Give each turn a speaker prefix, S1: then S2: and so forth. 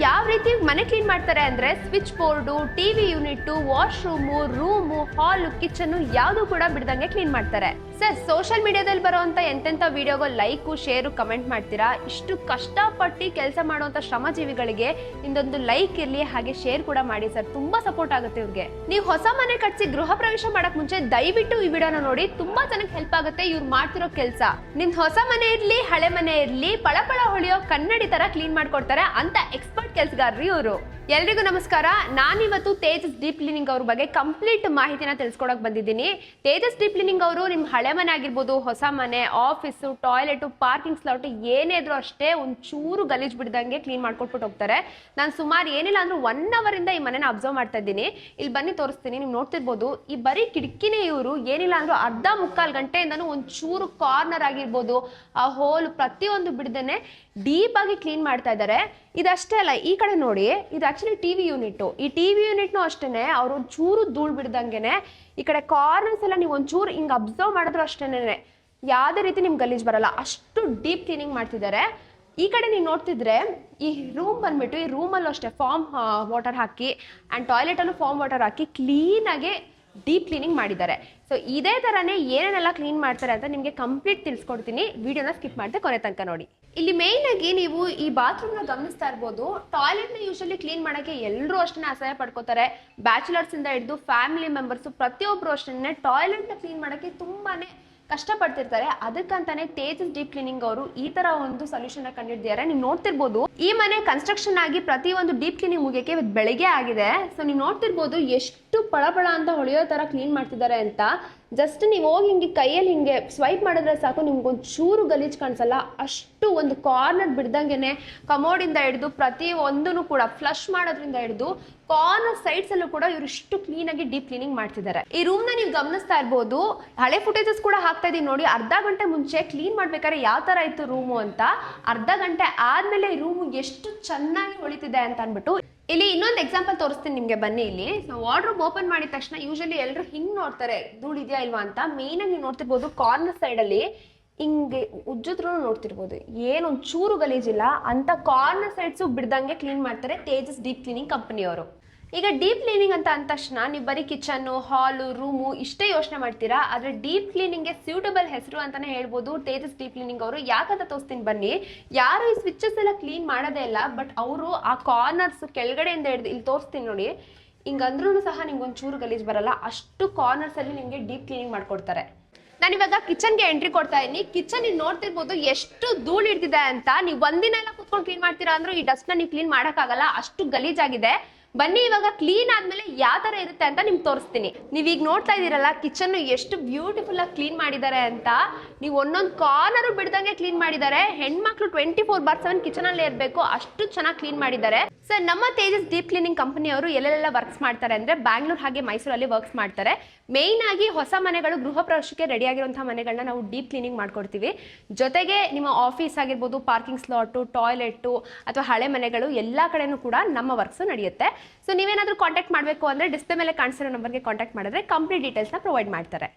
S1: ಯಾವ ರೀತಿ ಮನೆ ಕ್ಲೀನ್ ಮಾಡ್ತಾರೆ ಅಂದ್ರೆ switch board, TV unit, washroom, room, hall, kitchen ಯಾವುದು ಕೂಡ ಬಿಡದಂಗೆ ಕ್ಲೀನ್ ಮಾಡ್ತಾರೆ. ಸರ್, ಸೋಷಿಯಲ್ ಮೀಡಿಯಾದಲ್ಲಿ ಬರುವಂತ ಎಂತೆಂಥ ವಿಡಿಯೋಗೂ ಲೈಕು, ಶೇರು, ಕಮೆಂಟ್ ಮಾಡ್ತೀರಾ. ಇಷ್ಟು ಕಷ್ಟಪಟ್ಟು ಕೆಲಸ ಮಾಡುವಂತ ಶ್ರಮಜೀವಿಗಳಿಗೆ ಇಂದೊಂದು ಲೈಕ್ ಇರ್ಲಿ, ಹಾಗೆ ಶೇರ್ ಕೂಡ ಮಾಡಿ ಸರ್. ತುಂಬಾ ಸಪೋರ್ಟ್ ಆಗುತ್ತೆ ಇವ್ರಿಗೆ. ನೀವು ಹೊಸ ಮನೆ ಕಟ್ಸಿ ಗೃಹ ಪ್ರವೇಶ ಮಾಡಕ್ ಮುಂಚೆ ದಯವಿಟ್ಟು ಈ ವಿಡಿಯೋನ ನೋಡಿ. ತುಂಬಾ ಜನಕ್ಕೆ ಹೆಲ್ಪ್ ಆಗುತ್ತೆ ಇವ್ರು ಮಾಡ್ತಿರೋ ಕೆಲಸ. ನಿಮ್ದು ಹೊಸ ಮನೆ ಇರ್ಲಿ, ಹಳೆ ಮನೆ ಇರ್ಲಿ, ಪಳಪಳ ಹೊಳೆಯೋ ಕನ್ನಡಿ ತರ ಕ್ಲೀನ್ ಮಾಡ್ಕೊಡ್ತಾರೆ ಅಂತ ಎಕ್ಸ್ಪರ್ಟ್ ಕೆಲಸಗಾರರು ಇವರು. ಎಲ್ರಿಗೂ ನಮಸ್ಕಾರ. ನಾನಿವತ್ತು ತೇಜಸ್ ಡೀಪ್ ಕ್ಲೀನಿಂಗ್ ಅವ್ರ ಬಗ್ಗೆ ಕಂಪ್ಲೀಟ್ ಮಾಹಿತಿನ ತಿಳಿಸ್ಕೊಡಕ್ ಬಂದಿದ್ದೀನಿ. ತೇಜಸ್ ಡೀಪ್ ಕ್ಲೀನಿಂಗ್ ಅವರು ನಿಮ್ ಹಳೆ ಮನೆ ಆಗಿರ್ಬೋದು, ಹೊಸ ಮನೆ, ಆಫೀಸು, ಟಾಯ್ಲೆಟ್, ಪಾರ್ಕಿಂಗ್ ಸ್ಲಾಟ್ ಏನೇ ಇದ್ರೂ ಅಷ್ಟೇ ಒಂಚೂರು ಗಲೀಜ್ ಬಿಡ್ದಂಗೆ ಕ್ಲೀನ್ ಮಾಡ್ಕೊಟ್ಬಿಟ್ಟು ಹೋಗ್ತಾರೆ. ನಾನು ಸುಮಾರು ಏನಿಲ್ಲ ಅಂದ್ರೂ 1 hour ಇಂದ ಈ ಮನೆನ ಅಬ್ಸರ್ವ್ ಮಾಡ್ತಾ ಇದ್ದೀನಿ. ಇಲ್ಲಿ ಬನ್ನಿ ತೋರಿಸ್ತೀನಿ. ನೀವು ನೋಡ್ತಿರ್ಬೋದು, ಈ ಬರೀ ಕಿಟಕಿನೇ ಇವರು ಏನಿಲ್ಲ ಅಂದ್ರೂ ಅರ್ಧ ಮುಕ್ಕಾಲು ಗಂಟೆಯಿಂದನೂ ಒಂಚೂರು ಕಾರ್ನರ್ ಆಗಿರ್ಬೋದು, ಆ ಹೋಲ್ ಪ್ರತಿಯೊಂದು ಬಿಡದೇನೆ ಡೀಪ್ ಆಗಿ ಕ್ಲೀನ್ ಮಾಡ್ತಾ ಇದ್ದಾರೆ. ಇದಷ್ಟೇ ಅಲ್ಲ, ಈ ಕಡೆ ನೋಡಿ, ಇದು ಆಕ್ಚುಲಿ ಟಿವಿ ಯೂನಿಟ್. ಈ ಟಿವಿ ಯೂನಿಟ್ನು ಅಷ್ಟೇನೆ ಅವರು ಒಂಚೂರು ಧೂಳು ಬಿಡ್ದಂಗೆನೆ ಈ ಕಡೆ ಕಾರ್ನರ್ಸ್ ಎಲ್ಲ ನೀವು ಒಂಚೂರು ಹಿಂಗೆ ಅಬ್ಸರ್ವ್ ಮಾಡಿದ್ರು ಅಷ್ಟೇನೆ ಯಾವುದೇ ರೀತಿ ನಿಮ್ಗೆ ಗಲೀಜ್ ಬರಲ್ಲ, ಅಷ್ಟು ಡೀಪ್ ಕ್ಲೀನಿಂಗ್ ಮಾಡ್ತಿದ್ದಾರೆ. ಈ ಕಡೆ ನೀವು ನೋಡ್ತಿದ್ರೆ ಈ ರೂಮ್ ಬಂದ್ಬಿಟ್ಟು, ಈ ರೂಮಲ್ಲೂ ಅಷ್ಟೇ ಫಾರ್ಮ್ ವಾಟರ್ ಹಾಕಿ ಆ್ಯಂಡ್ ಟಾಯ್ಲೆಟಲ್ಲೂ ಫಾರ್ಮ್ ವಾಟರ್ ಹಾಕಿ ಕ್ಲೀನಾಗಿ ಡೀಪ್ ಕ್ಲೀನಿಂಗ್ ಮಾಡಿದ್ದಾರೆ. ಸೊ ಇದೇ ಥರನೇ ಏನೇನೆಲ್ಲ ಕ್ಲೀನ್ ಮಾಡ್ತಾರೆ ಅಂತ ನಿಮಗೆ ಕಂಪ್ಲೀಟ್ ತಿಳಿಸ್ಕೊಡ್ತೀನಿ. ವಿಡಿಯೋನ ಸ್ಕಿಪ್ ಮಾಡದೆ ಕೊನೆ ತನಕ ನೋಡಿ. ಇಲ್ಲಿ ಮೇಯ್ನ್ ಆಗಿ ನೀವು ಈ ಬಾತ್ರೂಮ್ನ ಗಮನಿಸ್ತಾ ಇರ್ಬೋದು. ಟಾಯ್ಲೆಟ್ನ ಯೂಶಲಿ ಕ್ಲೀನ್ ಮಾಡೋಕ್ಕೆ ಎಲ್ಲರೂ ಅಷ್ಟೇ ಅಸಹ್ಯ ಪಡ್ಕೋತಾರೆ. ಬ್ಯಾಚುಲರ್ಸ್ ಇಂದ ಹಿಡಿದು ಫ್ಯಾಮಿಲಿ ಮೆಂಬರ್ಸು ಪ್ರತಿಯೊಬ್ಬರು ಅಷ್ಟೇ ಟಾಯ್ಲೆಟ್ನ ಕ್ಲೀನ್ ಮಾಡೋಕ್ಕೆ ತುಂಬಾನೇ ಕಷ್ಟಪಡ್ತಿರ್ತಾರೆ. ಅದಕ್ಕಂತಾನೆ ತೇಜಸ್ ಡೀಪ್ ಕ್ಲೀನಿಂಗ್ ಅವರು ಈ ತರ ಒಂದು ಸೊಲ್ಯೂಷನ್ ಕಂಡಿದ್ದಾರೆ. ನೀವು ನೋಡ್ತಿರ್ಬೋದು, ಈ ಮನೆ ಕನ್ಸ್ಟ್ರಕ್ಷನ್ ಆಗಿ ಪ್ರತಿ ಒಂದು ಡೀಪ್ ಕ್ಲೀನಿಂಗ್ ಮುಗಿಯಕ್ಕೆ ಬೆಳಿಗ್ಗೆ ಆಗಿದೆ. ಸೊ ನೀವು ನೋಡ್ತಿರ್ಬೋದು ಎಷ್ಟು ಪಳಪಳ ಅಂತ ಹೊಳೆಯೋ ತರ ಕ್ಲೀನ್ ಮಾಡ್ತಿದ್ದಾರೆ ಅಂತ. ಜಸ್ಟ್ ನೀವು ಹೋಗಿ ಹಿಂಗೆ ಕೈಯಲ್ಲಿ ಹಿಂಗೆ ಸ್ವೈಪ್ ಮಾಡಿದ್ರೆ ಸಾಕು, ನಿಮ್ಗೊಂದು ಚೂರು ಗಲೀಜ್ ಕಾಣಿಸಲ್ಲ. ಅಷ್ಟು ಒಂದು ಕಾರ್ನರ್ ಬಿಡ್ದಂಗೆನೆ ಕಮೋಡಿಂದ ಹಿಡಿದು ಪ್ರತಿ ಒಂದೂ ಕೂಡ ಫ್ಲಶ್ ಮಾಡೋದ್ರಿಂದ ಹಿಡಿದು ಕಾರ್ನರ್ ಸೈಡ್ಸ್ ಅಲ್ಲೂ ಕೂಡ ಇವರು ಇಷ್ಟು ಕ್ಲೀನ್ ಆಗಿ ಡೀಪ್ ಕ್ಲೀನಿಂಗ್ ಮಾಡ್ತಿದ್ದಾರೆ. ಈ ರೂಮ್ ನ ನೀವು ಗಮನಿಸ್ತಾ ಇರ್ಬೋದು, ಹಳೆ ಫುಟೇಜಸ್ ಕೂಡ ಹಾಕ್ತಾ ಇದೀನಿ ನೋಡಿ. ಅರ್ಧ ಗಂಟೆ ಮುಂಚೆ ಕ್ಲೀನ್ ಮಾಡ್ಬೇಕಾದ್ರೆ ಯಾವ ತರ ಇತ್ತು ರೂಮು ಅಂತ, ಅರ್ಧ ಗಂಟೆ ಆದ್ಮೇಲೆ ಈ ರೂಮು ಎಷ್ಟು ಚೆನ್ನಾಗಿ ಹೊಳಿತಿದೆ ಅಂತ ಅನ್ಬಿಟ್ಟು. ಇಲ್ಲಿ ಇನ್ನೊಂದು ಎಕ್ಸಾಂಪಲ್ ತೋರಿಸ್ತೀನಿ ನಿಮ್ಗೆ, ಬನ್ನಿ ಇಲ್ಲಿ. ವಾರ್ಡ್ರೋಬ್ ಓಪನ್ ಮಾಡಿದ ತಕ್ಷಣ ಯೂಶಲಿ ಎಲ್ಲರೂ ಹಿಂಗ್ ನೋಡ್ತಾರೆ ಧೂಳು ಇದೆಯಾ ಇಲ್ವಾ ಅಂತ. ಮೇನ್ ಆಗಿ ನೀವು ನೋಡ್ತಿರ್ಬೋದು, ಕಾರ್ನರ್ ಸೈಡ್ ಅಲ್ಲಿ ಹಿಂಗೆ ಉಜ್ಜಿದ್ರು ನೋಡ್ತಿರ್ಬೋದು, ಏನೊಂದು ಚೂರು ಗಲೀಜಿಲ್ಲ ಅಂತ ಕಾರ್ನರ್ ಸೈಡ್ಸು ಬಿಡ್ದಂಗೆ ಕ್ಲೀನ್ ಮಾಡ್ತಾರೆ ತೇಜಸ್ ಡೀಪ್ ಕ್ಲೀನಿಂಗ್ ಕಂಪನಿಯವರು. ಈಗ ಡೀಪ್ ಕ್ಲೀನಿಂಗ್ ಅಂತ ಅಂದ ತಕ್ಷಣ ನೀವು ಬರೀ ಕಿಚನ್ನು, ಹಾಲು, ರೂಮು ಇಷ್ಟೇ ಯೋಚನೆ ಮಾಡ್ತೀರಾ. ಆದರೆ ಡೀಪ್ ಕ್ಲೀನಿಂಗ್ಗೆ ಸ್ಯೂಟಬಲ್ ಹೆಸರು ಅಂತಾನೆ ಹೇಳ್ಬೋದು ತೇಜಸ್ ಡೀಪ್ ಕ್ಲೀನಿಂಗ್ ಅವರು. ಯಾಕಂತ ತೋರಿಸ್ತೀನಿ ಬನ್ನಿ. ಯಾರು ಈ ಸ್ವಿಚಸ್ ಎಲ್ಲ ಕ್ಲೀನ್ ಮಾಡೋದೇ ಇಲ್ಲ, ಬಟ್ ಅವರು ಆ ಕಾರ್ನರ್ಸ್ ಕೆಳಗಡೆಯಿಂದ ಹಿಡಿದು ಇಲ್ಲಿ ತೋರಿಸ್ತೀನಿ ನೋಡಿ, ಹಿಂಗಂದ್ರೂ ಸಹ ನಿಮ್ಗೆ ಒಂಚೂರು ಗಲೀಜ್ ಬರಲ್ಲ. ಅಷ್ಟು ಕಾರ್ನರ್ಸ್ ಅಲ್ಲಿ ನಿಮಗೆ ಡೀಪ್ ಕ್ಲೀನಿಂಗ್ ಮಾಡ್ಕೊಡ್ತಾರೆ. ನಾನು ಇವಾಗ ಕಿಚನ್ಗೆ ಎಂಟ್ರಿ ಕೊಡ್ತಾ ಇದ್ದೀನಿ. ಕಿಚನ್ ನೀವು ನೋಡ್ತಿರ್ಬೋದು ಎಷ್ಟು ಧೂಳು ಇಡ್ತಿದೆ ಅಂತ. ನೀವು ಒಂದಿನ ಎಲ್ಲ ಕುತ್ಕೊಂಡು ಕ್ಲೀನ್ ಮಾಡ್ತೀರಾ ಅಂದ್ರೂ ಈ ಡಸ್ಟ್ನ ನೀವು ಕ್ಲೀನ್ ಮಾಡೋಕ್ಕಾಗಲ್ಲ, ಅಷ್ಟು ಗಲೀಜಾಗಿದೆ. ಬನ್ನಿ ಇವಾಗ ಕ್ಲೀನ್ ಆದ್ಮೇಲೆ ಯಾವ ತರ ಇರುತ್ತೆ ಅಂತ ನಿಮ್ಗೆ ತೋರಿಸ್ತೀನಿ. ನೀವೀಗ ನೋಡ್ತಾ ಇದೀರಲ್ಲ, ಕಿಚನ್ ಎಷ್ಟು ಬ್ಯೂಟಿಫುಲ್ ಆಗಿ ಕ್ಲೀನ್ ಮಾಡಿದ್ದಾರೆ ಅಂತ. ನೀವು ಒಂದೊಂದು ಕಾರ್ನರು ಬಿಡ್ದಂಗೆ ಕ್ಲೀನ್ ಮಾಡಿದ್ದಾರೆ. ಹೆಣ್ಮಕ್ಳು 24/7 ಕಿಚನ್ ಅಲ್ಲೇ ಇರಬೇಕು, ಅಷ್ಟು ಚೆನ್ನಾಗಿ ಕ್ಲೀನ್ ಮಾಡಿದ್ದಾರೆ. ಸರ್, ನಮ್ಮ ತೇಜಸ್ ಡೀಪ್ ಕ್ಲೀನಿಂಗ್ ಕಂಪನಿಯವರು ಎಲ್ಲೆಲ್ಲ ವರ್ಕ್ಸ್ ಮಾಡ್ತಾರೆ ಅಂದ್ರೆ ಬ್ಯಾಂಗ್ಳೂರ್ ಹಾಗೆ ಮೈಸೂರಲ್ಲಿ ವರ್ಕ್ಸ್ ಮಾಡ್ತಾರೆ. ಮೇಯ್ನ್ ಆಗಿ ಹೊಸ ಮನೆಗಳು, ಗೃಹ ಪ್ರವೇಶಕ್ಕೆ ರೆಡಿ ಆಗಿರುವಂತಹ ಮನೆಗಳನ್ನ ನಾವು ಡೀಪ್ ಕ್ಲೀನಿಂಗ್ ಮಾಡ್ಕೊಡ್ತೀವಿ. ಜೊತೆಗೆ ನಿಮ್ಮ ಆಫೀಸ್ ಆಗಿರ್ಬೋದು, ಪಾರ್ಕಿಂಗ್ ಸ್ಲಾಟು, ಟಾಯ್ಲೆಟು ಅಥವಾ ಹಳೆ ಮನೆಗಳು ಎಲ್ಲ ಕಡೆನೂ ಕೂಡ ನಮ್ಮ ವರ್ಕ್ಸ್ ನಡೆಯುತ್ತೆ. ಸೊ ನೀವೇನಾದ್ರೂ ಕಾಂಟ್ಯಾಕ್ಟ್ ಮಾಡಬೇಕು ಅಂದ್ರೆ ಡಿಸ್ಪ್ಲೇ ಮೇಲೆ ಕಾಣಿಸಿರೋ ನಂಬರ್ಗೆ ಕಾಂಟ್ಯಾಕ್ಟ್ ಮಾಡಿದ್ರೆ ಕಂಪ್ಲೀಟ್ ಡೀಟೇಲ್ಸ್ನ ಪ್ರೊವೈಡ್ ಮಾಡ್ತಾರೆ.